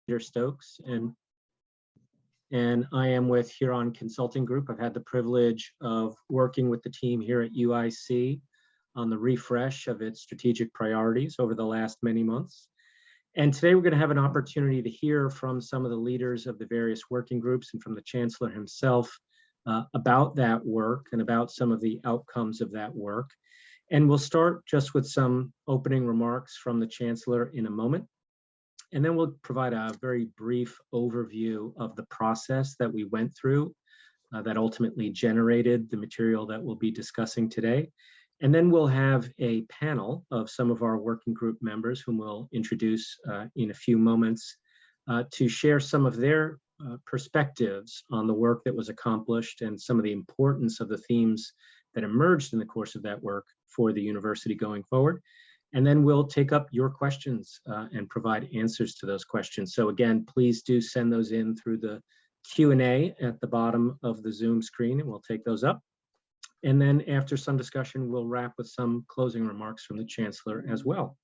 Peter Stokes, and I am with Huron Consulting Group. I've had the privilege of working with the team here at UIC on the refresh of its strategic priorities over the last many months. And today we're going to have an opportunity to hear from some of the leaders of the various working groups and from the Chancellor himself about that work and about some of the outcomes of that work. And we'll start just with some opening remarks from the Chancellor in a moment. And then we'll provide a very brief overview of the process that we went through that ultimately generated the material that we'll be discussing today. And then we'll have a panel of some of our working group members whom we'll introduce in a few moments to share some of their perspectives on the work that was accomplished and some of the importance of the themes that emerged in the course of that work for the university going forward. And then we'll take up your questions and provide answers to those questions. So again, please do send those in through the Q&A at the bottom of the Zoom screen, and we'll take those up. And then after some discussion, we'll wrap with some closing remarks from the Chancellor as well.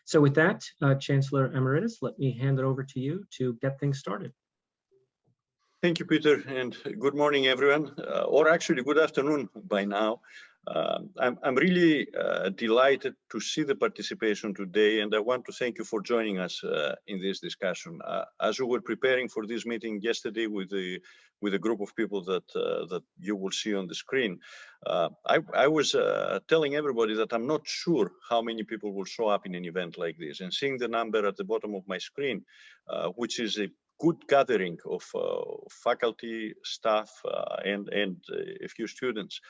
So with that, Chancellor Emeritus, let me hand it over to you to get things started. Thank you, Peter, and good morning, everyone, or actually good afternoon by now. I'm really delighted to see the participation today, and I want to thank you for joining us in this discussion. As we were preparing for this meeting yesterday with a group of people that you will see on the screen, I was telling everybody that I'm not sure how many people will show up in an event like this, and seeing the number at the bottom of my screen, which is a good gathering of faculty, staff, and a few students.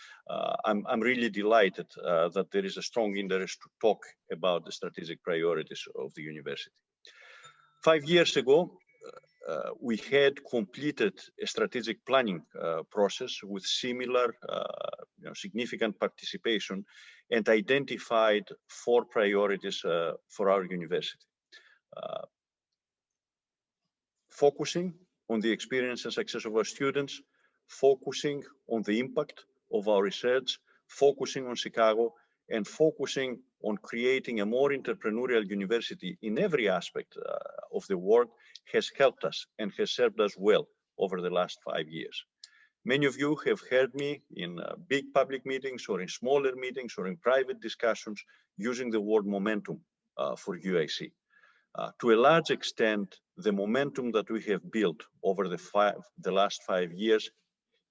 I'm really delighted that there is a strong interest to talk about the strategic priorities of the university. 5 years ago, we had completed a strategic planning process with similar significant participation and identified 4 priorities for our university. Focusing on the experience and success of our students, focusing on the impact of our research, focusing on Chicago, and focusing on creating a more entrepreneurial university in every aspect of the world has helped us and has served us well over the last 5 years. Many of you have heard me in big public meetings or in smaller meetings or in private discussions using the word momentum for UIC. To a large extent, the momentum that we have built over the last 5 years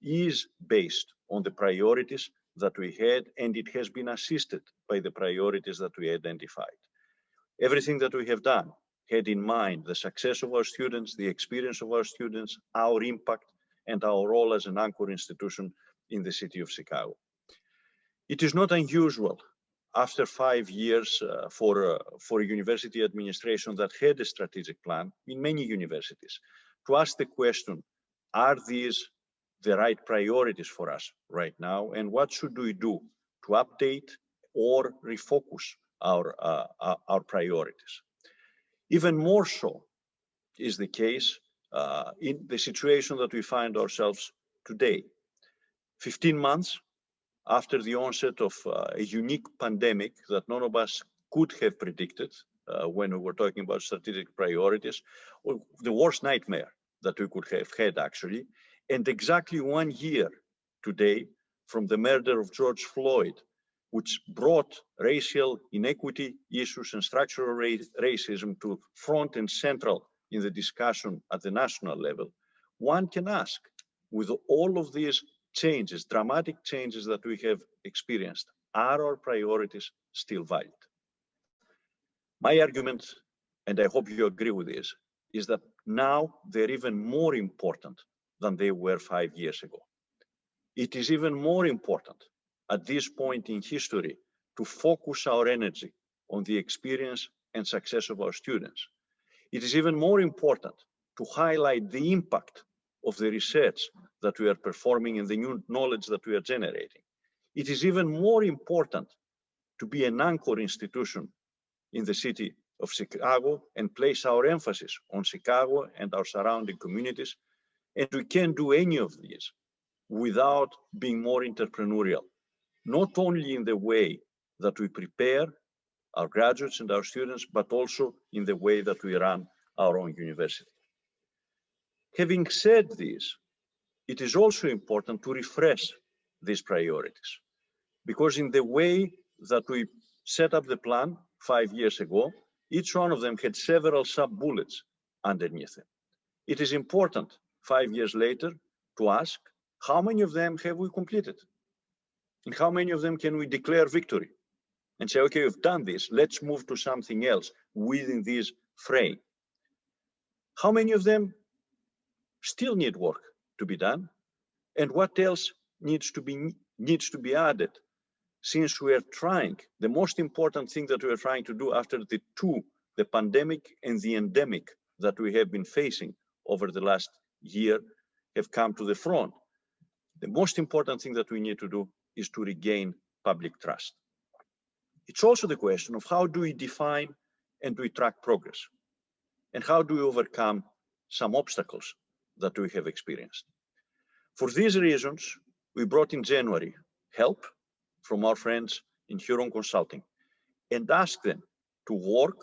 is based on the priorities that we had, and it has been assisted by the priorities that we identified. Everything that we have done had in mind the success of our students, the experience of our students, our impact, and our role as an anchor institution in the city of Chicago. It is not unusual after 5 years for a university administration that had a strategic plan in many universities to ask the question, are these the right priorities for us right now? And what should we do to update or refocus our priorities? Even more so is the case in the situation that we find ourselves today. 15 months after the onset of a unique pandemic that none of us could have predicted when we were talking about strategic priorities, or the worst nightmare that we could have had actually, and exactly 1 year today from the murder of George Floyd, which brought racial inequity issues and structural racism to front and central in the discussion at the national level, one can ask, with all of these changes, dramatic changes that we have experienced, are our priorities still valid? My argument, and I hope you agree with this, is that now they're even more important than they were 5 years ago. It is even more important at this point in history to focus our energy on the experience and success of our students. It is even more important to highlight the impact of the research that we are performing and the new knowledge that we are generating. It is even more important to be an anchor institution in the city of Chicago and place our emphasis on Chicago and our surrounding communities. And we can't do any of this without being more entrepreneurial, not only in the way that we prepare our graduates and our students, but also in the way that we run our own university. Having said this, it is also important to refresh these priorities, because in the way that we set up the plan 5 years ago, each one of them had several sub-bullets underneath it. It is important 5 years later to ask, how many of them have we completed? And how many of them can we declare victory? And say, okay, we've done this, let's move to something else within this frame. How many of them still need work to be done? And what else needs to be added? Since we are trying, the most important thing that we are trying to do after the pandemic and the endemic that we have been facing over the last year have come to the front. The most important thing that we need to do is to regain public trust. It's also the question of how do we define and we track progress? And how do we overcome some obstacles that we have experienced? For these reasons, we brought in January help from our friends in Huron Consulting and asked them to work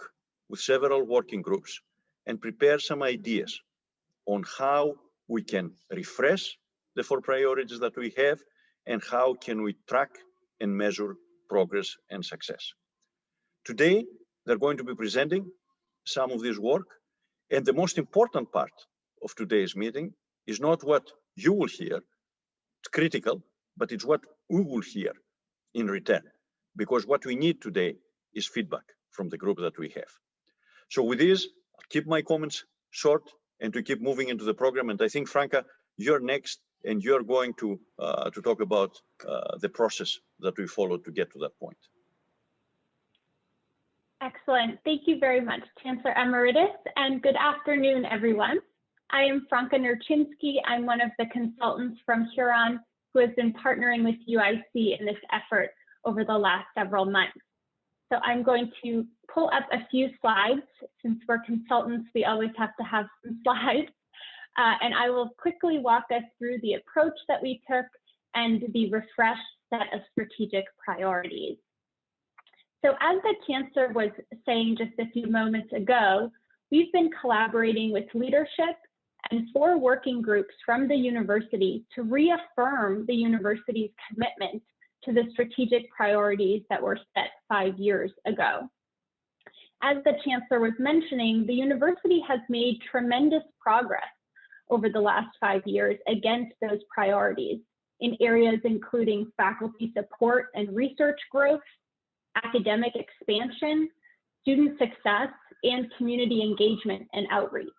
with several working groups and prepare some ideas on how we can refresh the 4 priorities that we have and how can we track and measure progress and success. Today, they're going to be presenting some of this work, and the most important part of today's meeting is not what you will hear, it's critical, but it's what we will hear in return, because what we need today is feedback from the group that we have. So with this, I'll keep my comments short and to keep moving into the program. And I think, Franca, you're next, and you're going to talk about the process that we followed to get to that point. Excellent. Thank you very much, Chancellor Emeritus, and good afternoon, everyone. I am Franca Nurczynski. I'm one of the consultants from Huron who has been partnering with UIC in this effort over the last several months. So I'm going to pull up a few slides. Since we're consultants, we always have to have some slides. And I will quickly walk us through the approach that we took and the refreshed set of strategic priorities. So as the Chancellor was saying just a few moments ago, we've been collaborating with leadership and 4 working groups from the university to reaffirm the university's commitment to the strategic priorities that were set 5 years ago. As the Chancellor was mentioning, the university has made tremendous progress over the last 5 years against those priorities in areas including faculty support and research growth, academic expansion, student success, and community engagement and outreach.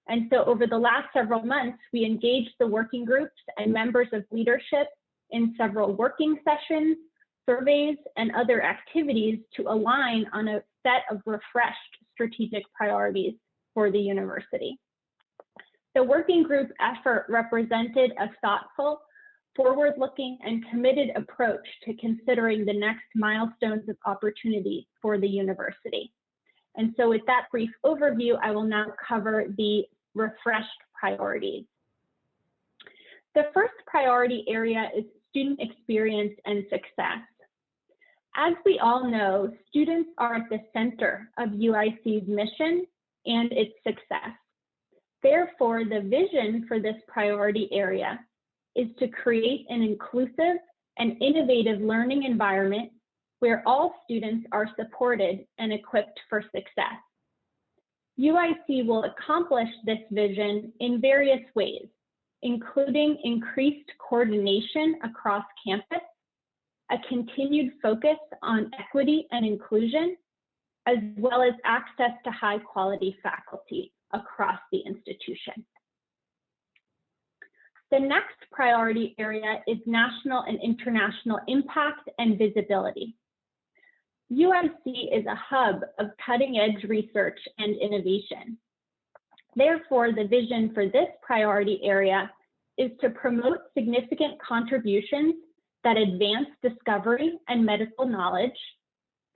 And so over the last several months, we engaged the working groups and members of leadership in several working sessions, surveys, and other activities to align on a set of refreshed strategic priorities for the university. The working group effort represented a thoughtful, forward-looking, and committed approach to considering the next milestones of opportunity for the university. And so with that brief overview, I will now cover the refreshed priorities. The first priority area is student experience and success. As we all know, students are at the center of UIC's mission and its success. Therefore, the vision for this priority area is to create an inclusive and innovative learning environment where all students are supported and equipped for success. UIC will accomplish this vision in various ways, including increased coordination across campus, a continued focus on equity and inclusion, as well as access to high-quality faculty across the institution. The next priority area is national and international impact and visibility. UIC is a hub of cutting-edge research and innovation. Therefore, the vision for this priority area is to promote significant contributions that advance discovery and medical knowledge,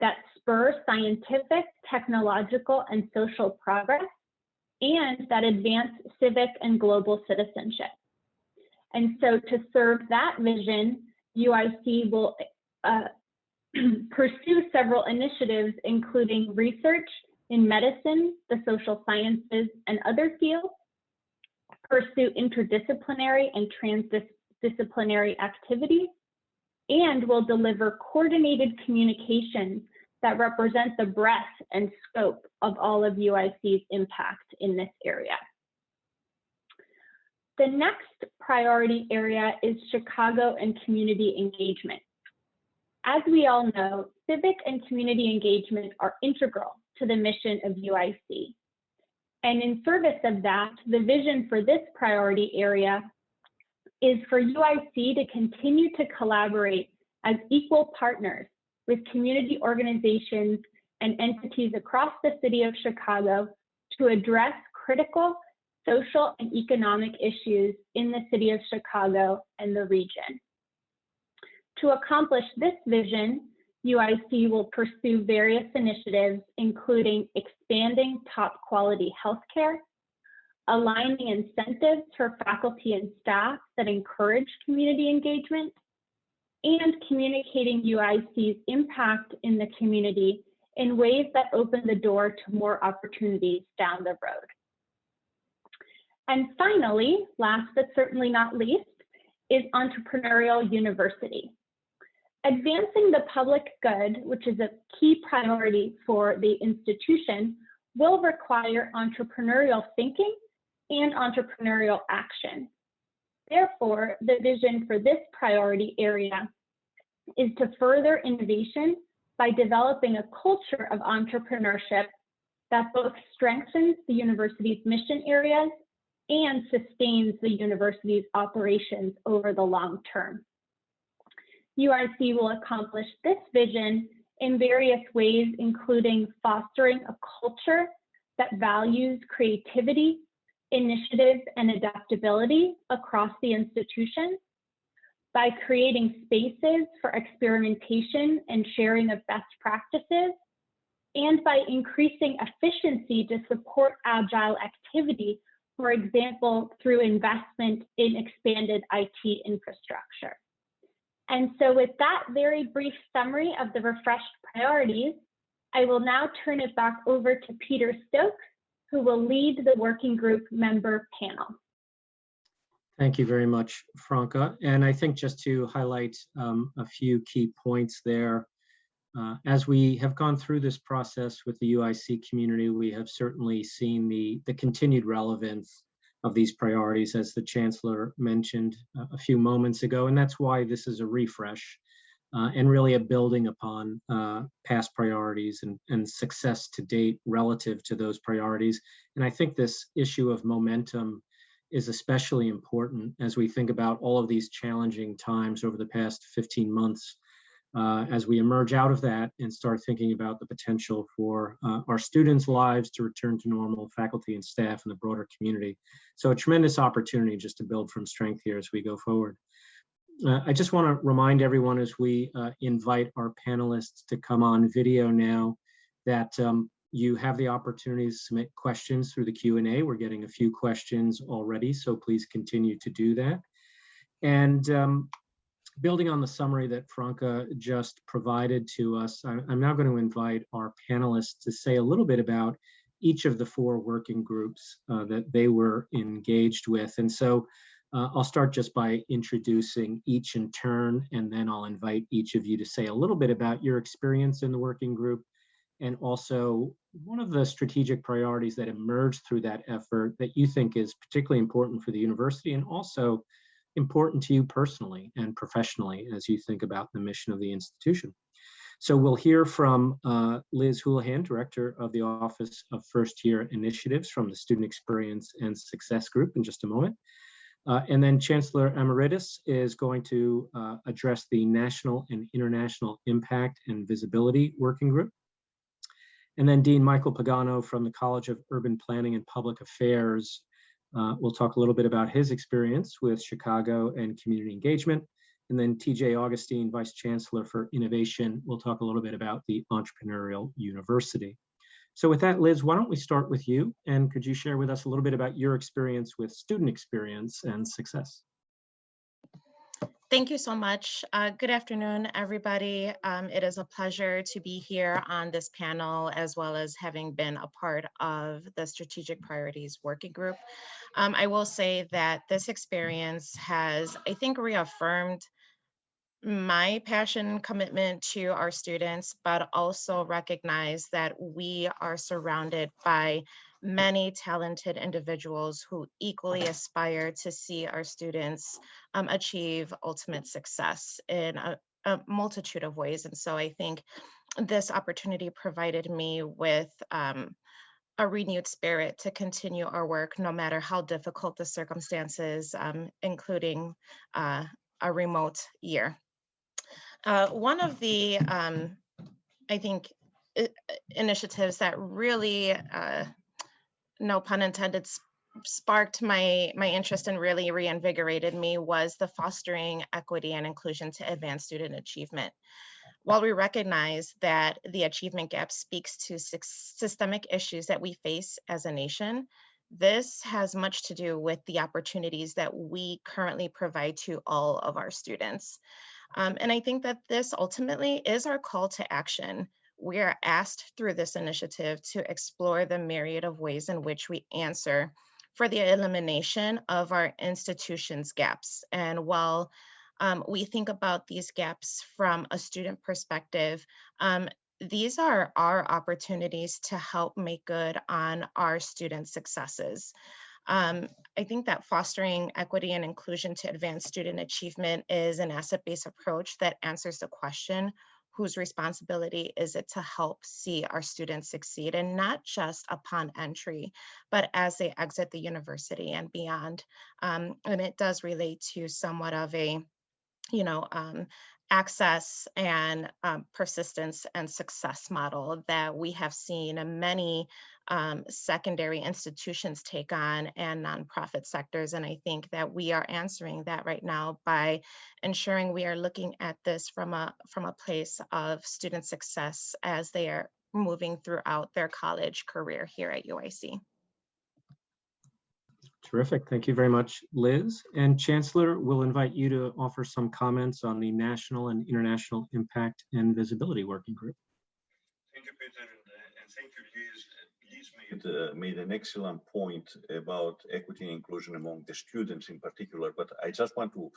that spur scientific, technological, and social progress, and that advance civic and global citizenship. And so to serve that vision, UIC will pursue several initiatives, including research in medicine, the social sciences, and other fields, pursue interdisciplinary and transdisciplinary activities, and will deliver coordinated communications that represent the breadth and scope of all of UIC's impact in this area. The next priority area is Chicago and community engagement. As we all know, civic and community engagement are integral to the mission of UIC. And in service of that, the vision for this priority area is for UIC to continue to collaborate as equal partners with community organizations and entities across the city of Chicago to address critical social and economic issues in the city of Chicago and the region. To accomplish this vision, UIC will pursue various initiatives, including expanding top quality healthcare, aligning incentives for faculty and staff that encourage community engagement, and communicating UIC's impact in the community in ways that open the door to more opportunities down the road. And finally, last but certainly not least, is entrepreneurial university. Advancing the public good, which is a key priority for the institution, will require entrepreneurial thinking and entrepreneurial action. Therefore, the vision for this priority area is to further innovation by developing a culture of entrepreneurship that both strengthens the university's mission areas and sustains the university's operations over the long term. UIC will accomplish this vision in various ways, including fostering a culture that values creativity, initiative, and adaptability across the institution, by creating spaces for experimentation and sharing of best practices, and by increasing efficiency to support agile activity, for example, through investment in expanded IT infrastructure. And so with that very brief summary of the refreshed priorities, I will now turn it back over to Peter Stokes, who will lead the working group member panel. Thank you very much, Franca. And I think just to highlight a few key points there, as we have gone through this process with the UIC community, we have certainly seen the continued relevance of these priorities, as the Chancellor mentioned a few moments ago. And that's why this is a refresh and really a building upon past priorities and success to date relative to those priorities. And I think this issue of momentum is especially important as we think about all of these challenging times over the past 15 months, as we emerge out of that and start thinking about the potential for our students' lives to return to normal, faculty and staff, and the broader community. So a tremendous opportunity just to build from strength here as we go forward. I just want to remind everyone as we invite our panelists to come on video now that you have the opportunity to submit questions through the Q&A. We're getting a few questions already, so please continue to do that. And building on the summary that Franca just provided to us, I'm now going to invite our panelists to say a little bit about each of the 4 working groups that they were engaged with. And so I'll start just by introducing each in turn, and then I'll invite each of you to say a little bit about your experience in the working group, and also one of the strategic priorities that emerged through that effort that you think is particularly important for the university and also important to you personally and professionally as you think about the mission of the institution. So we'll hear from Liz Houlihan, Director of the Office of First Year Initiatives from the Student Experience and Success Group in just a moment. And then Chancellor Emeritus is going to address the National and International Impact and Visibility Working Group. And then Dean Michael Pagano from the College of Urban Planning and Public Affairs will talk a little bit about his experience with Chicago and community engagement. And then TJ Augustine, Vice Chancellor for Innovation, will talk a little bit about the Entrepreneurial University. So with that, Liz, why don't we start with you? And could you share with us a little bit about your experience with student experience and success? Thank you so much. Good afternoon, everybody. It is a pleasure to be here on this panel, as well as having been a part of the Strategic Priorities Working Group. I will say that this experience has, I think, reaffirmed my passion and commitment to our students, but also recognize that we are surrounded by many talented individuals who equally aspire to see our students achieve ultimate success in a multitude of ways. And so I think this opportunity provided me with a renewed spirit to continue our work, no matter how difficult the circumstances, including a remote year. One of the, I think, initiatives that really, no pun intended, sparked my interest and really reinvigorated me was the fostering equity and inclusion to advance student achievement. While we recognize that the achievement gap speaks to systemic issues that we face as a nation, this has much to do with the opportunities that we currently provide to all of our students. And I think that this ultimately is our call to action. We are asked through this initiative to explore the myriad of ways in which we answer for the elimination of our institution's gaps. And while we think about these gaps from a student perspective, these are our opportunities to help make good on our student successes. I think that fostering equity and inclusion to advance student achievement is an asset-based approach that answers the question, whose responsibility is it to help see our students succeed, and not just upon entry, but as they exit the university and beyond. And it does relate to somewhat of a, access and persistence and success model that we have seen many secondary institutions take on and nonprofit sectors. And I think that we are answering that right now by ensuring we are looking at this from a place of student success as they are moving throughout their college career here at UIC. Terrific. Thank you very much, Liz. And Chancellor, we'll invite you to offer some comments on the National and International Impact and Visibility Working Group. Thank you, Peter, and thank you, Liz. Liz made an excellent point about equity and inclusion among the students in particular, but I just want to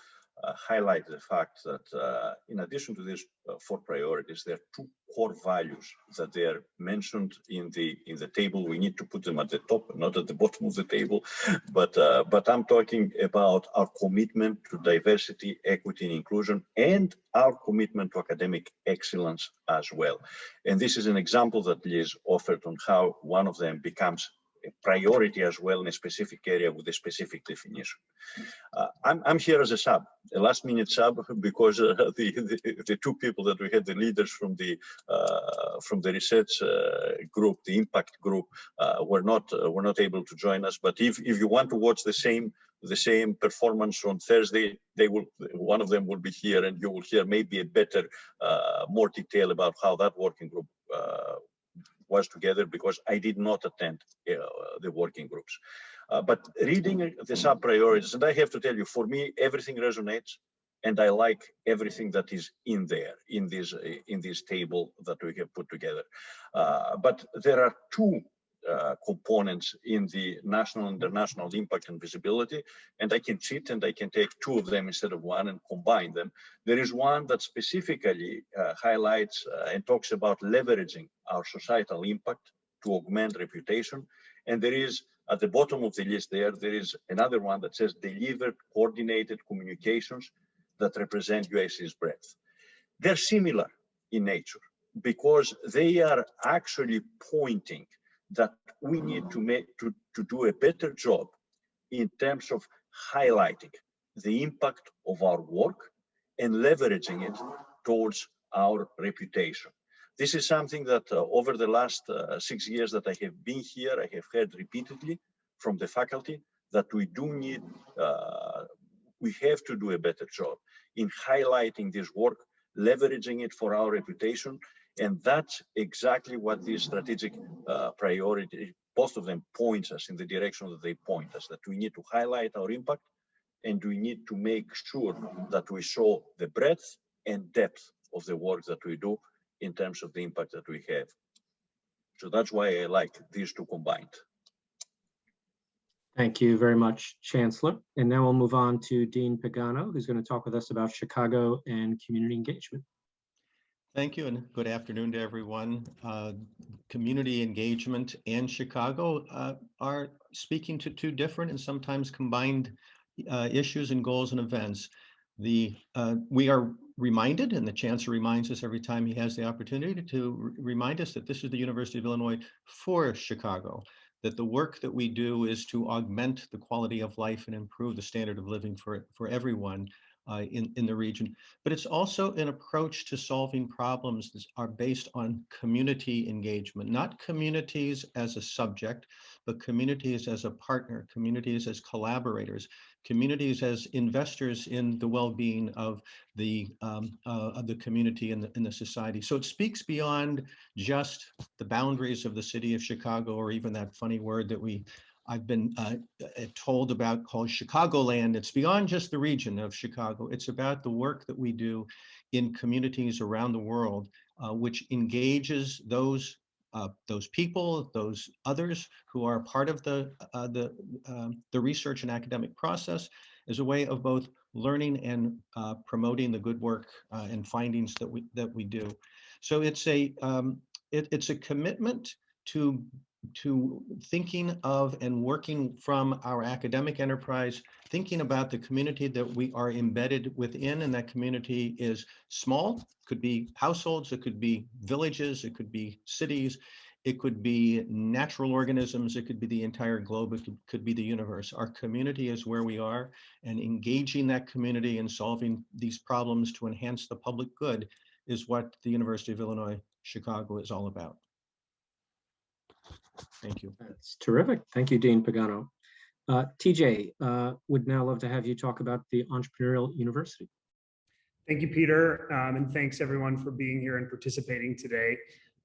highlight the fact that in addition to these 4 priorities, there are 2 core values that they are mentioned in the table. We need to put them at the top, not at the bottom of the table. But I'm talking about our commitment to diversity, equity, and inclusion, and our commitment to academic excellence as well. And this is an example that Liz offered on how one of them becomes a priority as well in a specific area with a specific definition. I'm here as a sub, a last-minute sub, because the 2 people that we had, the leaders from the research group, the impact group, were not able to join us. But if you want to watch the same performance on Thursday, one of them will be here, and you will hear maybe a better, more detail about how that working group was together, because I did not attend the working groups. But reading the sub-priorities, and I have to tell you, for me, everything resonates, and I like everything that is in there, in this table that we have put together. But there are 2 components in the national and international impact and visibility, and I can cheat and I can take 2 of them instead of 1 and combine them. There is one that specifically highlights and talks about leveraging our societal impact to augment reputation, and there is at the bottom of the list there is another one that says deliver coordinated communications that represent UIC's breadth. They're similar in nature because they are actually pointing that we need to do a better job in terms of highlighting the impact of our work and leveraging it towards our reputation. This is something that over the last 6 years that I have been here, I have heard repeatedly from the faculty that we have to do a better job in highlighting this work, leveraging it for our reputation. And that's exactly what these strategic priority, both of them points us in the direction that they point us, that we need to highlight our impact and we need to make sure that we show the breadth and depth of the work that we do in terms of the impact that we have. So that's why I like these two combined. Thank you very much, Chancellor. And now we'll move on to Dean Pagano, who's going to talk with us about Chicago and community engagement. Thank you, and good afternoon to everyone. Community engagement and Chicago are speaking to two different and sometimes combined issues and goals and events. We are reminded, and the Chancellor reminds us every time he has the opportunity to remind us that this is the University of Illinois for Chicago, that the work that we do is to augment the quality of life and improve the standard of living for everyone in the region. But it's also an approach to solving problems that are based on community engagement, not communities as a subject, but communities as a partner, communities as collaborators, communities as investors in the well-being of the community and the society. So it speaks beyond just the boundaries of the city of Chicago, or even that funny word that I've been told about called Chicagoland. It's beyond just the region of Chicago. It's about the work that we do in communities around the world, which engages those people, those others who are part of the research and academic process, as a way of both learning and promoting the good work and findings that we do. So it's a commitment to thinking of and working from our academic enterprise, thinking about the community that we are embedded within, and that community is small, could be households, it could be villages, it could be cities, it could be natural organisms, it could be the entire globe, it could be the universe. Our community is where we are, and engaging that community and solving these problems to enhance the public good is what the University of Illinois Chicago is all about. Thank you. That's terrific. Thank you, Dean Pagano. TJ, would now love to have you talk about the Entrepreneurial University. Thank you, Peter, and thanks everyone for being here and participating today.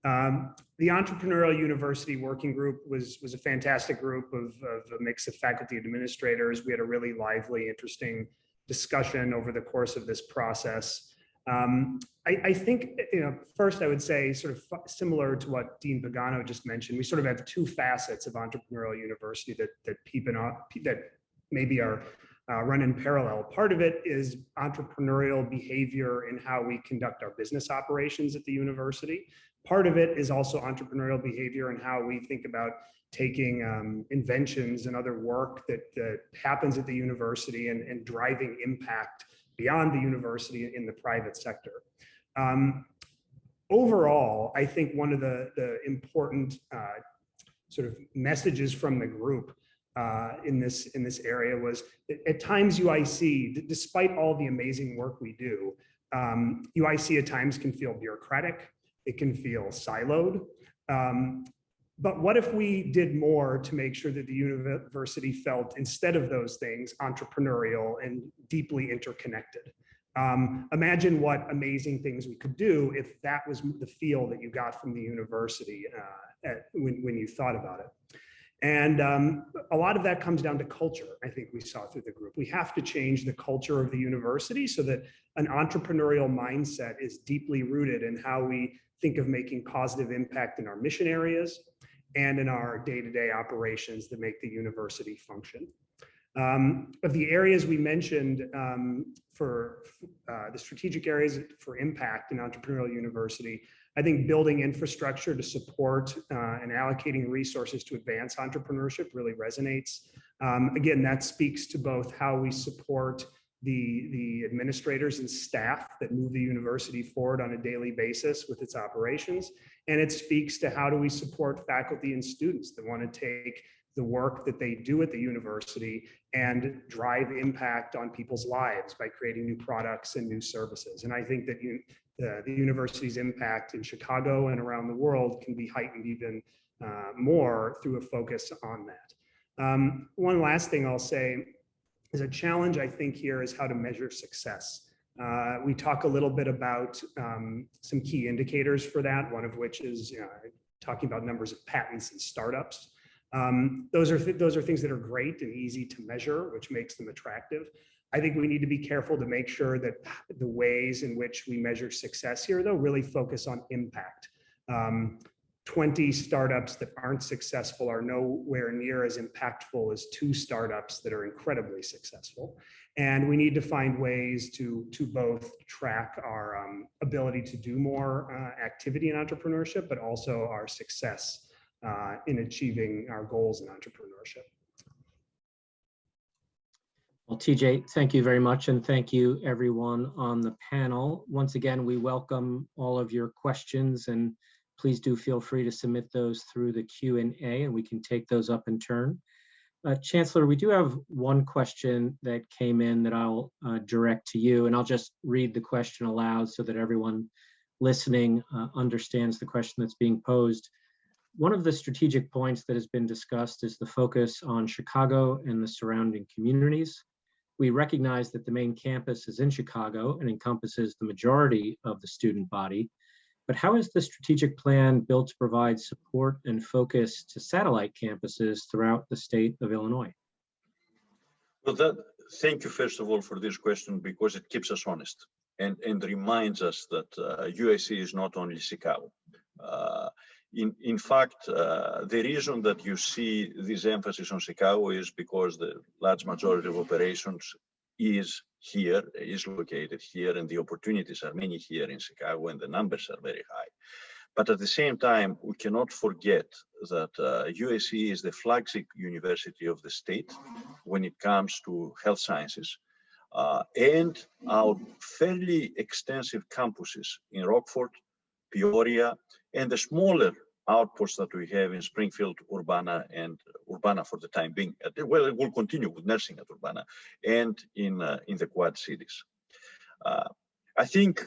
The Entrepreneurial University Working Group was a fantastic group of a mix of faculty and administrators. We had a really lively, interesting discussion over the course of this process. I think, first I would say, sort of similar to what Dean Pagano just mentioned, we sort of have two facets of Entrepreneurial University that maybe are run in parallel. Part of it is entrepreneurial behavior in how we conduct our business operations at the university. Part of it is also entrepreneurial behavior and how we think about taking inventions and other work that happens at the university and driving impact beyond the university in the private sector. Overall, I think one of the important sort of messages from the group in this area was that at times UIC, despite all the amazing work we do, UIC at times can feel bureaucratic, it can feel siloed. But what if we did more to make sure that the university felt, instead of those things, entrepreneurial and deeply interconnected? Imagine what amazing things we could do if that was the feel that you got from the university when you thought about it. And a lot of that comes down to culture, I think we saw through the group. We have to change the culture of the university so that an entrepreneurial mindset is deeply rooted in how we think of making positive impact in our mission areas and in our day-to-day operations that make the university function. Of the areas we mentioned for the strategic areas for impact in Entrepreneurial University, I think building infrastructure to support and allocating resources to advance entrepreneurship really resonates. Again, that speaks to both how we support the administrators and staff that move the university forward on a daily basis with its operations. And it speaks to how do we support faculty and students that want to take the work that they do at the university and drive impact on people's lives by creating new products and new services. And I think that the university's impact in Chicago and around the world can be heightened even more through a focus on that. One last thing I'll say is a challenge I think here is how to measure success. We talk a little bit about some key indicators for that, one of which is talking about numbers of patents and startups. Those are things that are great and easy to measure, which makes them attractive. I think we need to be careful to make sure that the ways in which we measure success here, though, really focus on impact. 20 startups that aren't successful are nowhere near as impactful as 2 startups that are incredibly successful. And we need to find ways to both track our ability to do more activity in entrepreneurship, but also our success in achieving our goals in entrepreneurship. Well, TJ, thank you very much. And thank you everyone on the panel. Once again, we welcome all of your questions, and please do feel free to submit those through the Q&A and we can take those up in turn. Chancellor, we do have one question that came in that I'll direct to you, and I'll just read the question aloud so that everyone listening understands the question that's being posed. One of the strategic points that has been discussed is the focus on Chicago and the surrounding communities. We recognize that the main campus is in Chicago and encompasses the majority of the student body, but how is the strategic plan built to provide support and focus to satellite campuses throughout the state of Illinois? Well, thank you, first of all, for this question, because it keeps us honest and reminds us that UIC is not only Chicago. In fact, the reason that you see this emphasis on Chicago is because the large majority of operations is located here, and the opportunities are many here in Chicago, and the numbers are very high. But at the same time, we cannot forget that UIC is the flagship university of the state when it comes to health sciences, and our fairly extensive campuses in Rockford, Peoria, and the smaller outposts that we have in Springfield, Urbana, and Urbana for the time being. Well, it will continue with nursing at Urbana, and in the Quad Cities. I think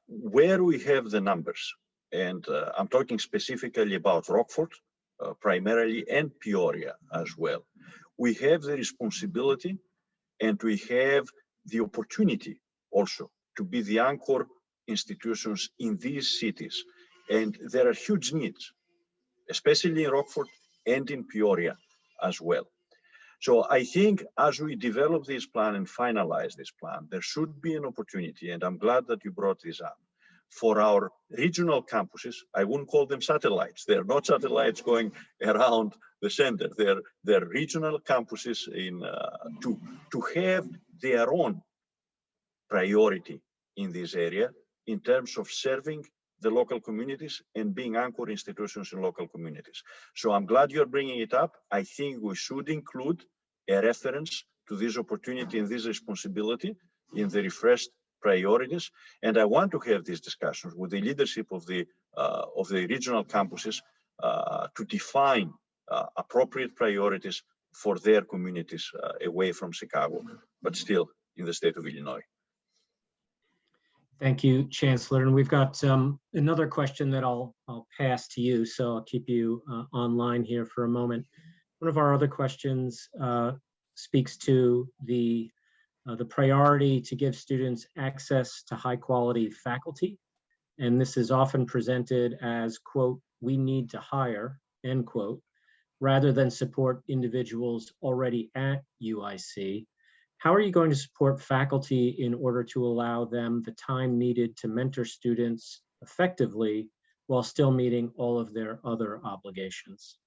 where we have the numbers, and I'm talking specifically about Rockford primarily, and Peoria as well, we have the responsibility and we have the opportunity also to be the anchor institutions in these cities. And there are huge needs, especially in Rockford and in Peoria as well. So I think as we develop this plan and finalize this plan, there should be an opportunity, and I'm glad that you brought this up, for our regional campuses. I wouldn't call them satellites. They're not satellites going around the center. They're regional campuses to have their own priority in this area in terms of serving the local communities and being anchor institutions in local communities. So I'm glad you're bringing it up. I think we should include a reference to this opportunity and this responsibility in the refreshed priorities. And I want to have these discussions with the leadership of the regional campuses to define appropriate priorities for their communities away from Chicago, but still in the state of Illinois. Thank you, Chancellor. And we've got another question that I'll pass to you, so I'll keep you online here for a moment. One of our other questions speaks to the priority to give students access to high quality faculty. And this is often presented as, quote, "we need to hire," end quote, rather than support individuals already at UIC. How are you going to support faculty in order to allow them the time needed to mentor students effectively while still meeting all of their other obligations?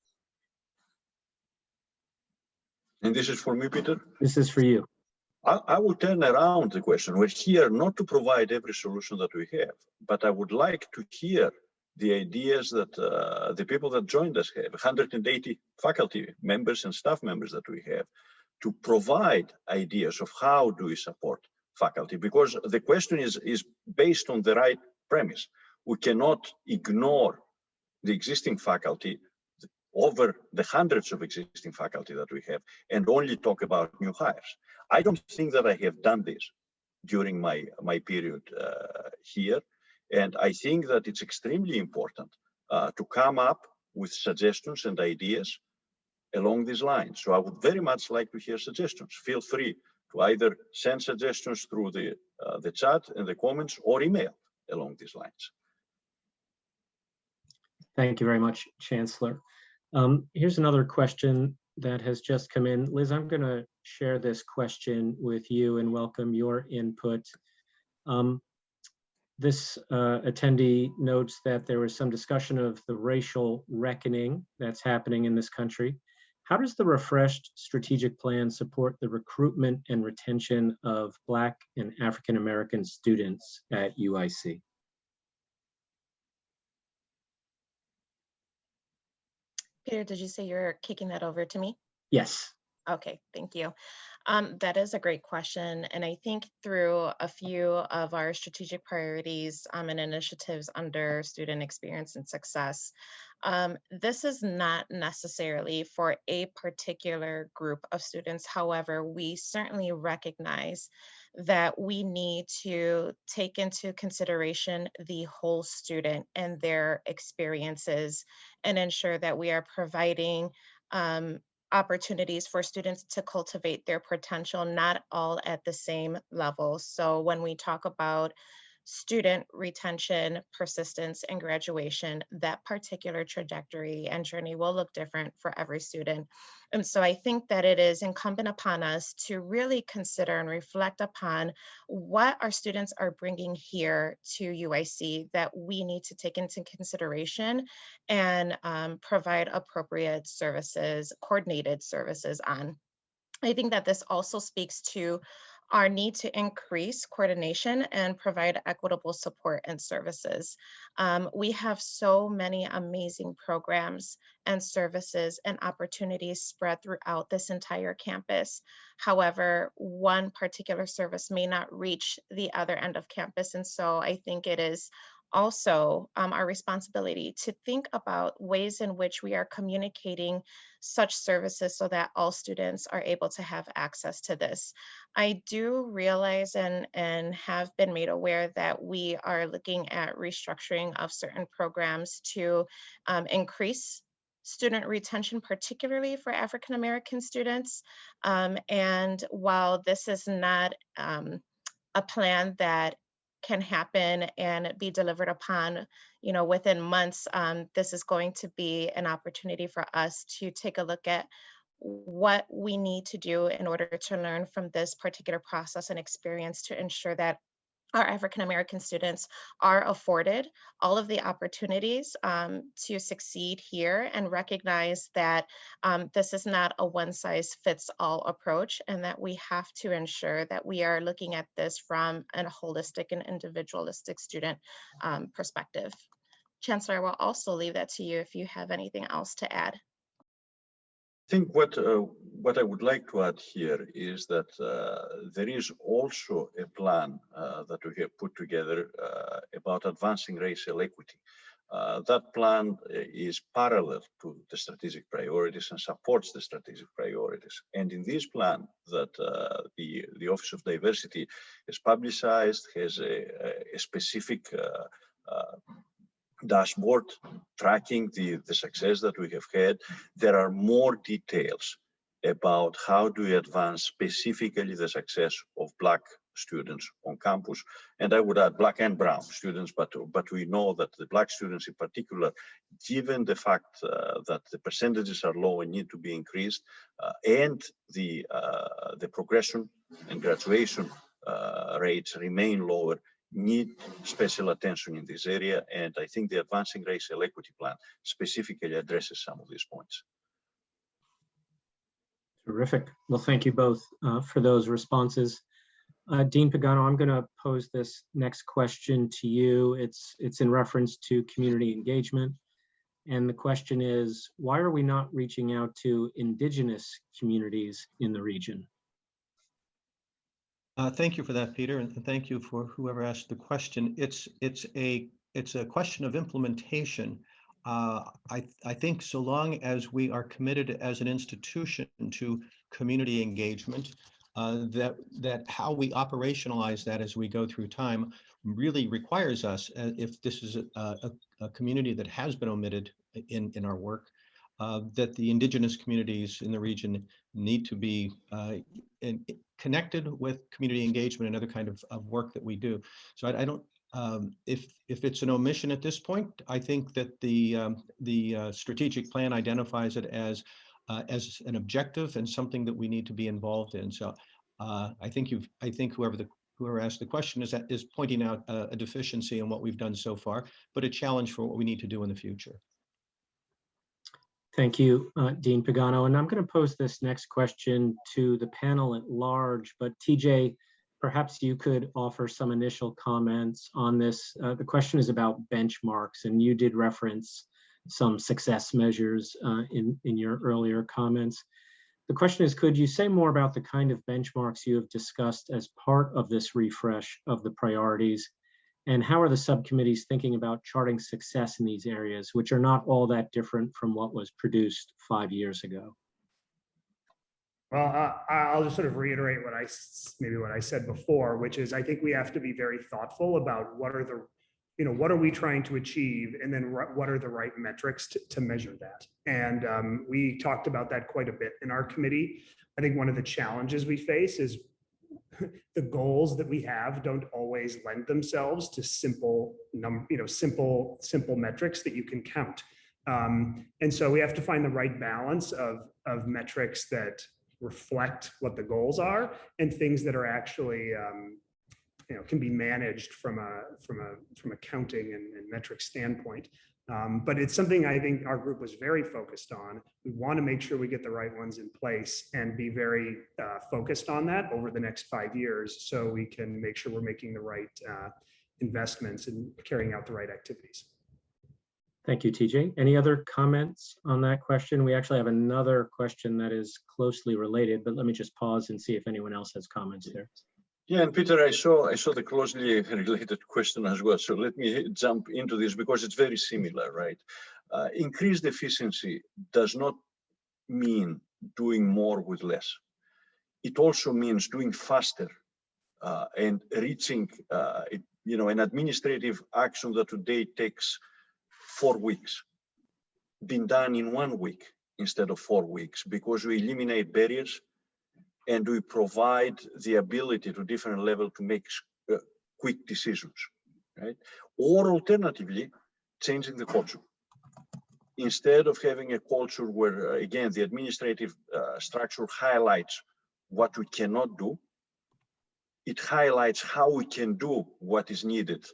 And this is for me, Peter? This is for you. I will turn around the question. We're here not to provide every solution that we have, but I would like to hear the ideas that the people that joined us have, 180 faculty members and staff members that we have, to provide ideas of how do we support faculty, because the question is based on the right premise. We cannot ignore the existing faculty, over the hundreds of existing faculty that we have, and only talk about new hires. I don't think that I have done this during my period here, and I think that it's extremely important to come up with suggestions and ideas along these lines. So I would very much like to hear suggestions. Feel free to either send suggestions through the chat and the comments, or email along these lines. Thank you very much, Chancellor. Here's another question that has just come in. Liz, I'm going to share this question with you and welcome your input. This attendee notes that there was some discussion of the racial reckoning that's happening in this country. How does the refreshed strategic plan support the recruitment and retention of Black and African American students at UIC? Peter, did you say you're kicking that over to me? Yes. Okay, thank you. That is a great question. And I think through a few of our strategic priorities and initiatives under student experience and success, this is not necessarily for a particular group of students. However, we certainly recognize that we need to take into consideration the whole student and their experiences and ensure that we are providing opportunities for students to cultivate their potential, not all at the same level. So when we talk about student retention, persistence, and graduation, that particular trajectory and journey will look different for every student. And so I think that it is incumbent upon us to really consider and reflect upon what our students are bringing here to UIC that we need to take into consideration and provide appropriate services, coordinated services on. I think that this also speaks to our need to increase coordination and provide equitable support and services. We have so many amazing programs and services and opportunities spread throughout this entire campus. However, one particular service may not reach the other end of campus. And so I think it is also our responsibility to think about ways in which we are communicating such services so that all students are able to have access to this. I do realize and have been made aware that we are looking at restructuring of certain programs to increase student retention, particularly for African American students. And while this is not a plan that can happen and be delivered upon, within months, this is going to be an opportunity for us to take a look at what we need to do in order to learn from this particular process and experience to ensure that our African American students are afforded all of the opportunities to succeed here, and recognize that this is not a one size fits all approach, and that we have to ensure that we are looking at this from a holistic and individualistic student perspective. Chancellor, I will also leave that to you if you have anything else to add. I think what I would like to add here is that there is also a plan that we have put together about advancing racial equity. That plan is parallel to the strategic priorities and supports the strategic priorities. And in this plan that the Office of Diversity has publicized, has a specific dashboard tracking the success that we have had. There are more details about how do we advance specifically the success of Black students on campus. And I would add Black and Brown students, but we know that the Black students in particular, given the fact that the percentages are low and need to be increased, and the progression and graduation rates remain lower, need special attention in this area. And I think the Advancing Racial Equity Plan specifically addresses some of these points. Terrific. Well, thank you both for those responses. Dean Pagano, I'm going to pose this next question to you. It's in reference to community engagement. And the question is, why are we not reaching out to Indigenous communities in the region? Thank you for that, Peter, and thank you for whoever asked the question. It's a question of implementation. I think so long as we are committed as an institution to community engagement, that how we operationalize that as we go through time really requires us, if this is a community that has been omitted in our work, that the Indigenous communities in the region need to be connected with community engagement and other kind of work that we do. So I don't If it's an omission at this point, I think that the strategic plan identifies it as an objective and something that we need to be involved in. So I think whoever asked the question is pointing out a deficiency in what we've done so far, but a challenge for what we need to do in the future. Thank you, Dean Pagano. And I'm going to pose this next question to the panel at large, but TJ, perhaps you could offer some initial comments on this. The question is about benchmarks, and you did reference some success measures in your earlier comments. The question is, could you say more about the kind of benchmarks you have discussed as part of this refresh of the priorities? And how are the subcommittees thinking about charting success in these areas, which are not all that different from what was produced 5 years ago? Well, I'll just sort of reiterate what I said before, which is I think we have to be very thoughtful about what are we trying to achieve, and then what are the right metrics to measure that. And we talked about that quite a bit in our committee. I think one of the challenges we face is the goals that we have don't always lend themselves to simple metrics that you can count. And so we have to find the right balance of metrics that reflect what the goals are and things that are actually can be managed from a counting and metric standpoint. But it's something I think our group was very focused on. We want to make sure we get the right ones in place and be very focused on that over the next 5 years, so we can make sure we're making the right investments and carrying out the right activities. Thank you, TJ. Any other comments on that question? We actually have another question that is closely related, but let me just pause and see if anyone else has comments there. Yeah, and Peter, I saw the closely related question as well. So let me jump into this because it's very similar, right? Increased efficiency does not mean doing more with less. It also means doing faster and reaching, an administrative action that today takes 4 weeks, being done in 1 week instead of 4 weeks, because we eliminate barriers and we provide the ability to different level to make quick decisions, right? Or alternatively, changing the culture. Instead of having a culture where, again, the administrative structure highlights what we cannot do, it highlights how we can do what is needed,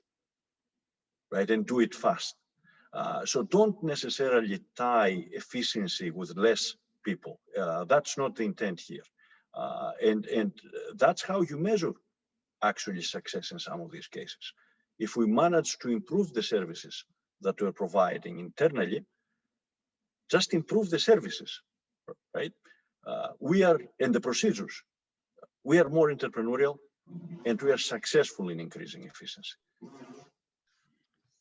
right? And do it fast. So don't necessarily tie efficiency with less people. That's not the intent here. And that's how you measure actually success in some of these cases. If we manage to improve the services that we're providing internally, just improve the services, right? And the procedures. We are more entrepreneurial and we are successful in increasing efficiency.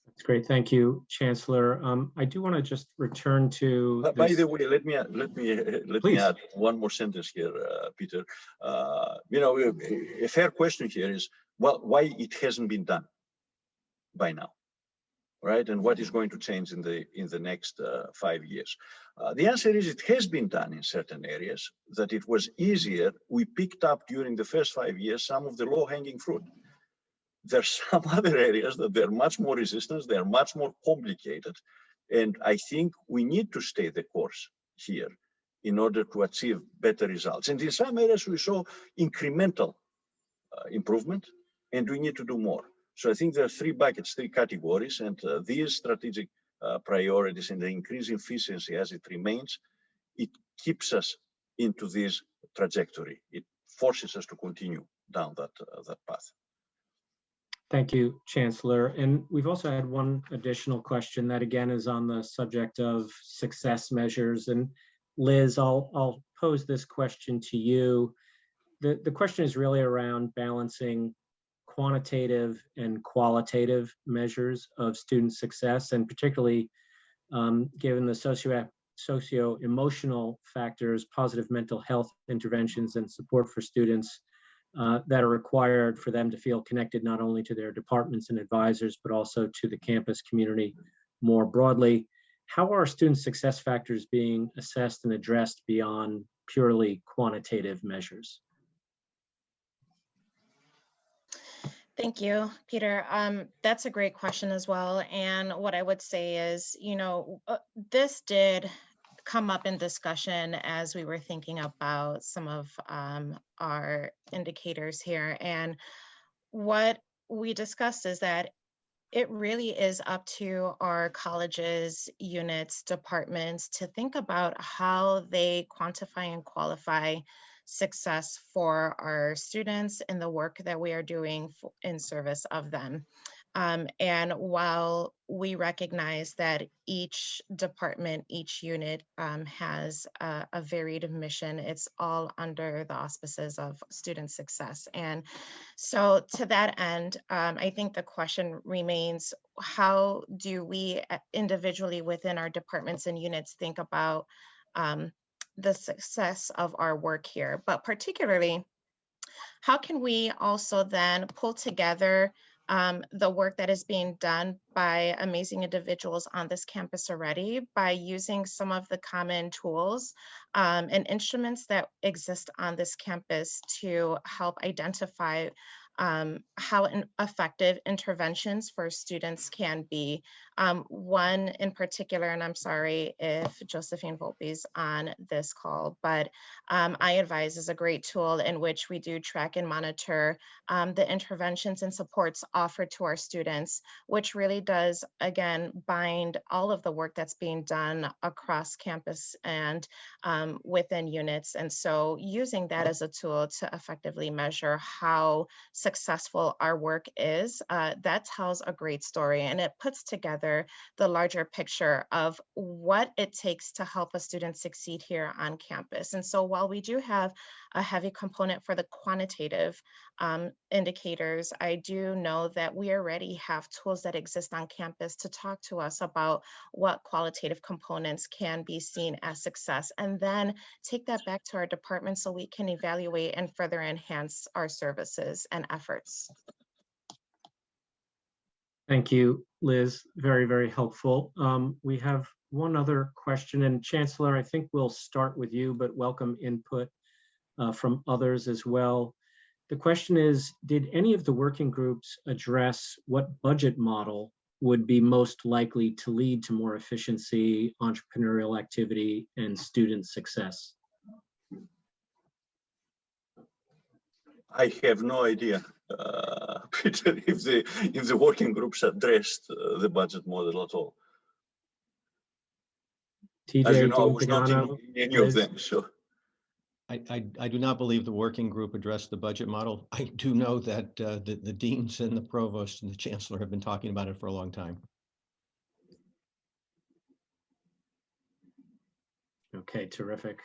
That's great. Thank you, Chancellor. I do want to just return to. By the way, let me add one more sentence here, Peter. A fair question here is, well, why it hasn't been done by now, right? And what is going to change in the next 5 years? The answer is it has been done in certain areas. That it was easier. We picked up during the first 5 years some of the low-hanging fruit. There's some other areas that they're much more resistant, they're much more complicated. And I think we need to stay the course here in order to achieve better results. And in some areas we saw incremental improvement, and we need to do more. So I think there are 3 buckets, 3 categories, and these strategic priorities and the increasing efficiency as it remains, it keeps us into this trajectory. It forces us to continue down that path. Thank you, Chancellor. And we've also had one additional question that again is on the subject of success measures. And Liz, I'll pose this question to you. The question is really around balancing quantitative and qualitative measures of student success, and particularly given the socio-emotional factors, positive mental health interventions and support for students that are required for them to feel connected not only to their departments and advisors, but also to the campus community more broadly. How are student success factors being assessed and addressed beyond purely quantitative measures? Thank you, Peter. That's a great question as well. And what I would say is, this did come up in discussion as we were thinking about some of our indicators here. And what we discussed is that it really is up to our colleges, units, departments to think about how they quantify and qualify success for our students in the work that we are doing in service of them. And while we recognize that each department, each unit has a varied mission, it's all under the auspices of student success. And so to that end, I think the question remains, how do we individually within our departments and units think about the success of our work here? But particularly, how can we also then pull together the work that is being done by amazing individuals on this campus already by using some of the common tools and instruments that exist on this campus to help identify how effective interventions for students can be. One in particular, and I'm sorry if Josephine Volpe's on this call, but iAdvise is a great tool in which we do track and monitor the interventions and supports offered to our students, which really does, again, bind all of the work that's being done across campus and within units. And so using that as a tool to effectively measure how successful our work is, that tells a great story, and it puts together the larger picture of what it takes to help a student succeed here on campus. And so while we do have a heavy component for the quantitative indicators, I do know that we already have tools that exist on campus to talk to us about what qualitative components can be seen as success, and then take that back to our department so we can evaluate and further enhance our services and efforts. Thank you, Liz. Very, very helpful. We have one other question, and Chancellor, I think we'll start with you, but welcome input from others as well. The question is, did any of the working groups address what budget model would be most likely to lead to more efficiency, entrepreneurial activity, and student success? I have no idea, Peter, if the working groups addressed the budget model at all. TJ, as you know, I was not Pagano, in any Liz? of them. So I do not believe the working group addressed the budget model. I do know that the deans and the provost and the chancellor have been talking about it for a long time. Okay, terrific.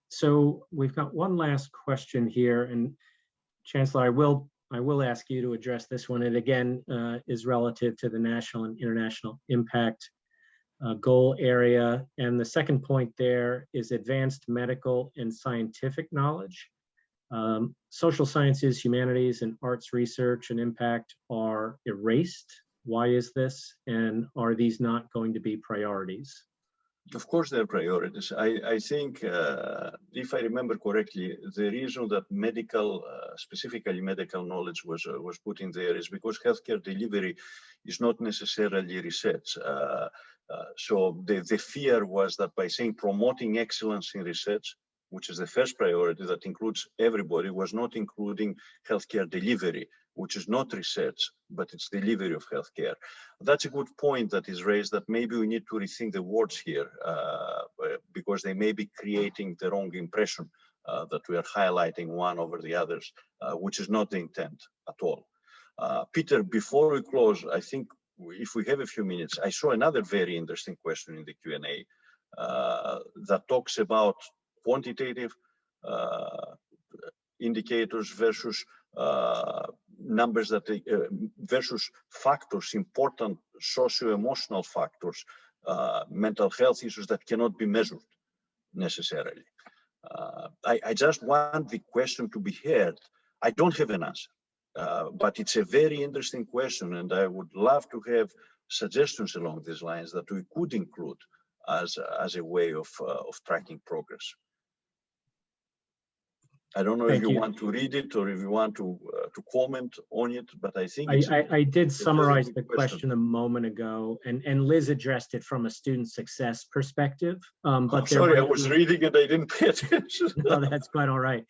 So we've got one last question here, and Chancellor, I will ask you to address this one. It again is relative to the national and international impact goal area. And the second point there is advanced medical and scientific knowledge. Social sciences, humanities, and arts research and impact are erased. Why is this? And are these not going to be priorities? of course, they're priorities. I think, if I remember correctly, the reason that medical, specifically medical knowledge was put in there is because healthcare delivery is not necessarily research. So the fear was that by saying promoting excellence in research, which is the first priority that includes everybody, was not including healthcare delivery, which is not research, but it's delivery of healthcare. That's a good point that is raised, that maybe we need to rethink the words here because they may be creating the wrong impression that we are highlighting one over the others, which is not the intent at all. Peter, before we close, I think if we have a few minutes, I saw another very interesting question in the Q&A that talks about quantitative indicators versus numbers that versus factors, important socio-emotional factors, mental health issues that cannot be measured necessarily. I just want the question to be heard. I don't have an answer, but it's a very interesting question, and I would love to have suggestions along these lines that we could include as a way of tracking progress. I don't know if Thank you you. want to read it or if you want to comment on it, but I think I did it's a very summarize good the question a moment ago, and Liz addressed it from a student success perspective. But there Sorry, I might was be- reading it. I didn't pay attention. No, that's quite all right.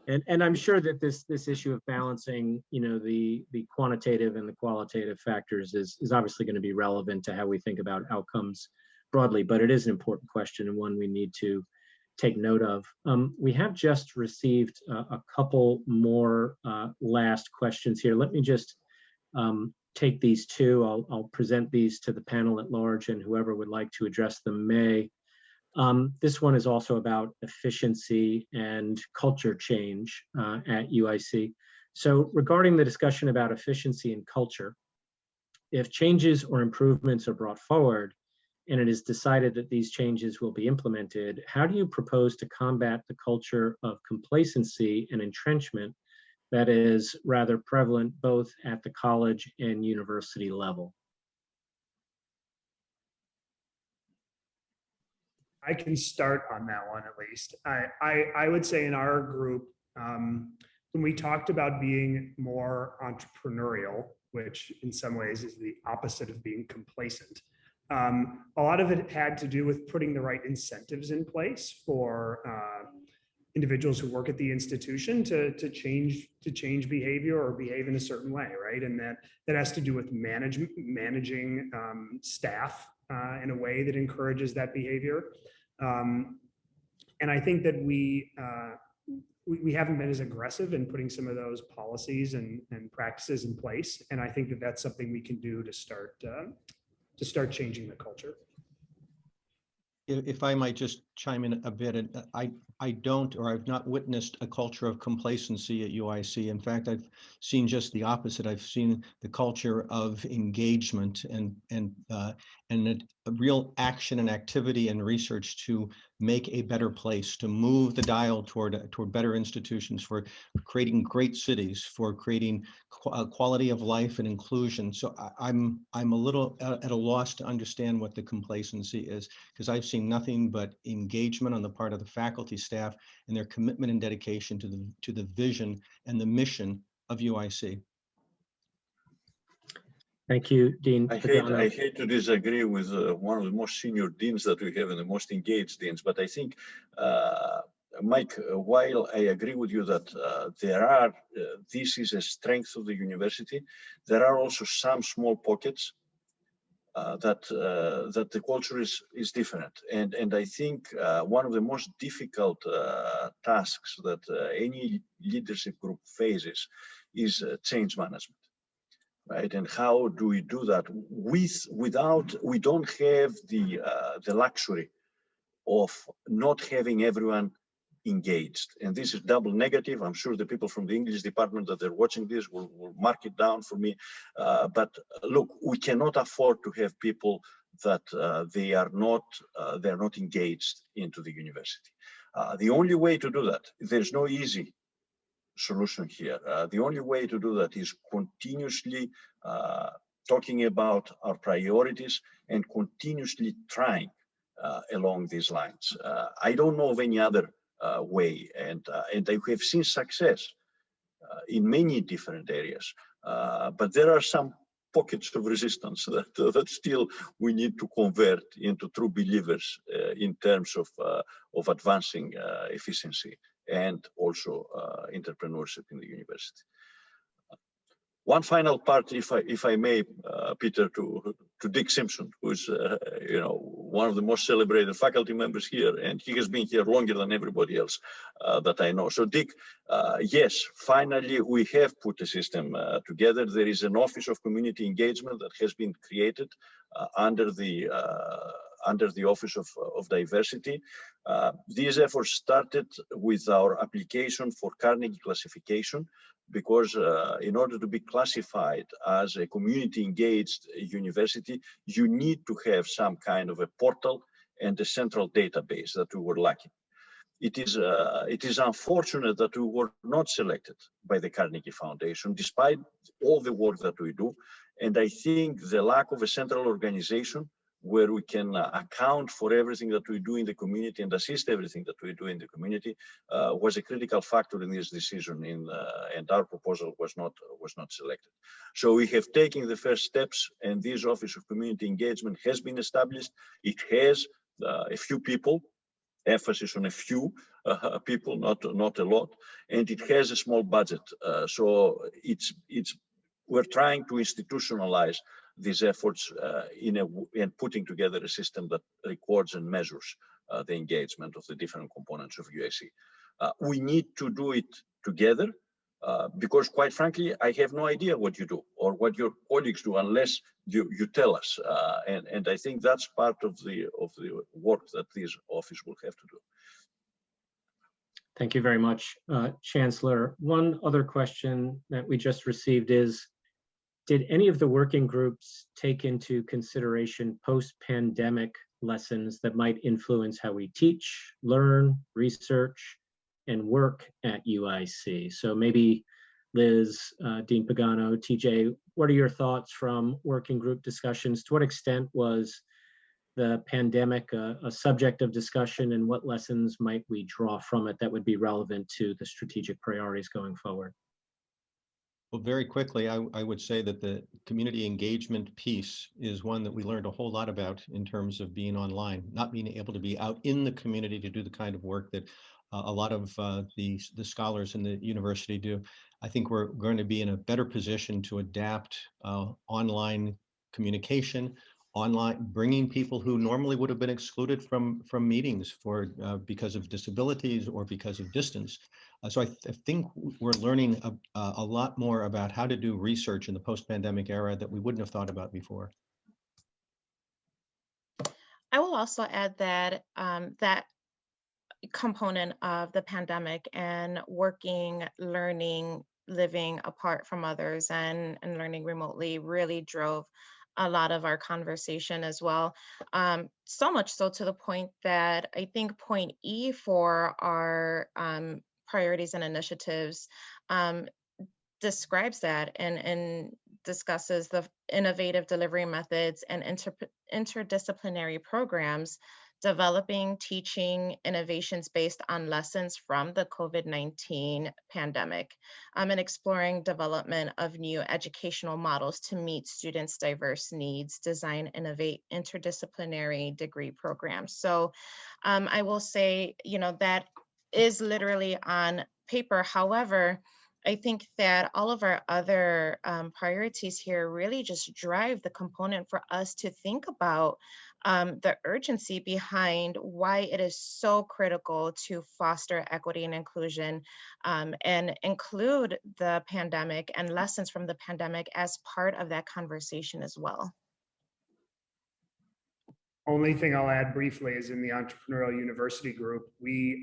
And I'm sure that this issue of balancing, the quantitative and the qualitative factors is obviously going to be relevant to how we think about outcomes broadly, but it is an important question and one we need to take note of. We have just received a couple more last questions here. Let me just take these two. I'll present these to the panel at large, and whoever would like to address them may. This one is also about efficiency and culture change at UIC. So regarding the discussion about efficiency and culture, if changes or improvements are brought forward and it is decided that these changes will be implemented, how do you propose to combat the culture of complacency and entrenchment that is rather prevalent both at the college and university level? I can start on that one at least. I would say in our group, when we talked about being more entrepreneurial, which in some ways is the opposite of being complacent, a lot of it had to do with putting the right incentives in place for individuals who work at the institution to change behavior or behave in a certain way, right? And that has to do with managing staff in a way that encourages that behavior. And I think that we haven't been as aggressive in putting some of those policies and practices in place. And I think that that's something we can do to start changing the culture. If I might just chime in a bit, I don't, or I've not witnessed a culture of complacency at UIC. In fact, I've seen just the opposite. I've seen the culture of engagement and a real action and activity and research to make a better place, to move the dial toward better institutions, for creating great cities, for creating quality of life and inclusion. So I'm a little at a loss to understand what the complacency is, because I've seen nothing but engagement on the part of the faculty staff and their commitment and dedication to the vision and the mission of UIC. Thank you, Dean. I hate to disagree with one of the most senior deans that we have and the most engaged deans, but I think, Mike, while I agree with you that this is a strength of the university, there are also some small pockets that the culture is different. And I think one of the most difficult tasks that any leadership group faces is change management. Right, and how do we do that without we don't have the luxury of not having everyone engaged, and this is double negative. I'm sure the people from the English department that they're watching this will mark it down for me. But look, we cannot afford to have people that they're not engaged into the university. The only way to do that, there's no easy solution here. The only way to do that is continuously talking about our priorities and continuously trying along these lines. I don't know of any other way, and I have seen success in many different areas, but there are some pockets of resistance that still we need to convert into true believers in terms of advancing efficiency and also entrepreneurship in the university. One final part, if I may, Peter, to Dick Simpson, who's one of the most celebrated faculty members here, and he has been here longer than everybody else that I know. So Dick, yes, finally we have put a system together. There is an Office of Community Engagement that has been created under the Office of Diversity. These efforts started with our application for Carnegie classification, because in order to be classified as a community engaged university, you need to have some kind of a portal and a central database that we were lacking. It is unfortunate that we were not selected by the Carnegie Foundation, despite all the work that we do. And I think the lack of a central organization where we can account for everything that we do in the community and assist everything that we do in the community was a critical factor in this decision. And our proposal was not selected. So we have taken the first steps, and this Office of Community Engagement has been established. It has a few people, emphasis on a few people, not a lot, and it has a small budget. So we're trying to institutionalize these efforts and putting together a system that records and measures the engagement of the different components of UIC. We need to do it together because, quite frankly, I have no idea what you do or what your colleagues do unless you tell us. And I think that's part of the work that this office will have to do. Thank you very much, Chancellor. One other question that we just received is, did any of the working groups take into consideration post-pandemic lessons that might influence how we teach, learn, research, and work at UIC? So maybe Liz, Dean Pagano, TJ, what are your thoughts from working group discussions? To what extent was the pandemic a subject of discussion, and what lessons might we draw from it that would be relevant to the strategic priorities going forward? Well, very quickly, I would say that the community engagement piece is one that we learned a whole lot about in terms of being online, not being able to be out in the community to do the kind of work that a lot of the scholars in the university do. I think we're going to be in a better position to adapt online communication, online, bringing people who normally would have been excluded from meetings because of disabilities or because of distance. So I think we're learning a lot more about how to do research in the post-pandemic era that we wouldn't have thought about before. I will also add that that component of the pandemic and working, learning, living apart from others and learning remotely really drove a lot of our conversation as well. So much so to the point that I think point E for our priorities and initiatives describes that and discusses the innovative delivery methods and interdisciplinary programs, developing teaching innovations based on lessons from the COVID-19 pandemic, and exploring development of new educational models to meet students' diverse needs, design, innovate interdisciplinary degree programs. So I will say, that is literally on paper. However, I think that all of our other priorities here really just drive the component for us to think about the urgency behind why it is so critical to foster equity and inclusion and include the pandemic and lessons from the pandemic as part of that conversation as well. Only thing I'll add briefly is in the Entrepreneurial University Group,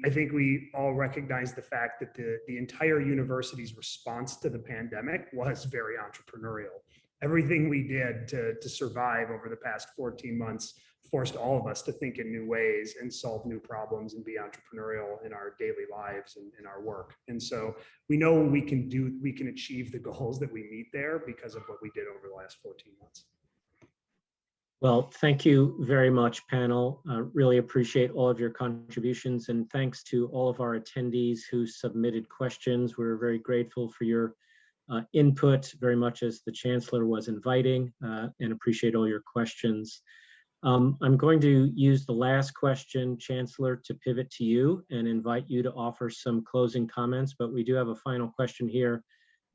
I think we all recognize the fact that the entire university's response to the pandemic was very entrepreneurial. Everything we did to survive over the past 14 months forced all of us to think in new ways and solve new problems and be entrepreneurial in our daily lives and in our work. And so we know we can achieve the goals that we meet there because of what we did over the last 14 months. Well, thank you very much, panel. Really appreciate all of your contributions, and thanks to all of our attendees who submitted questions. We're very grateful for your input, very much as the Chancellor was inviting, and appreciate all your questions. I'm going to use the last question, Chancellor, to pivot to you and invite you to offer some closing comments, but we do have a final question here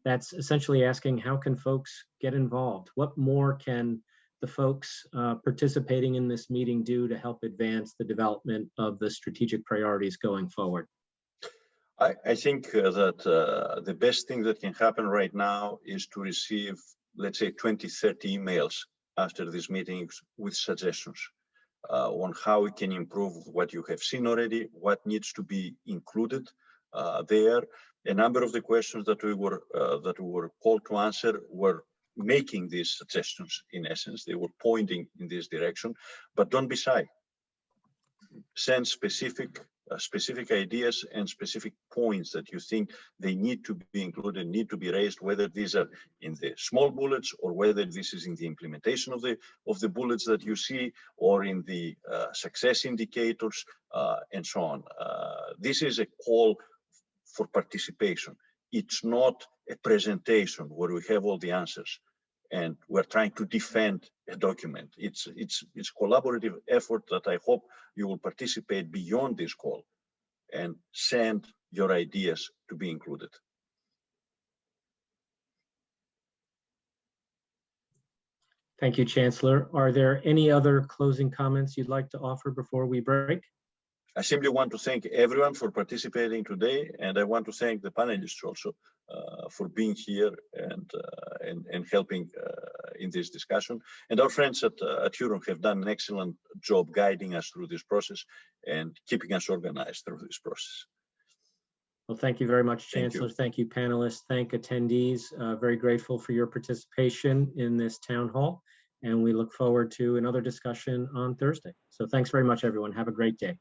that's essentially asking, how can folks get involved? What more can the folks participating in this meeting do to help advance the development of the strategic priorities going forward? I think that the best thing that can happen right now is to receive, let's say, 20, 30 emails after these meetings with suggestions on how we can improve what you have seen already, what needs to be included there. A number of the questions that we were called to answer were making these suggestions. In essence, they were pointing in this direction, but don't be shy. Send specific specific ideas and specific points that you think they need to be included, need to be raised, whether these are in the small bullets or whether this is in the implementation of the bullets that you see, or in the success indicators and so on. This is a call for participation. It's not a presentation where we have all the answers and we're trying to defend a document. It's collaborative effort that I hope you will participate beyond this call and send your ideas to be included. Thank you, Chancellor. Are there any other closing comments you'd like to offer before we break? I simply want to thank everyone for participating today, and I want to thank the panelists also for being here and helping in this discussion. And our friends at Huron have done an excellent job guiding us through this process and keeping us organized through this process. Well, thank you very much, Thank Chancellor. you. Thank you, panelists. Thank attendees. Very grateful for your participation in this town hall, and we look forward to another discussion on Thursday. So thanks very much, everyone. Have a great day.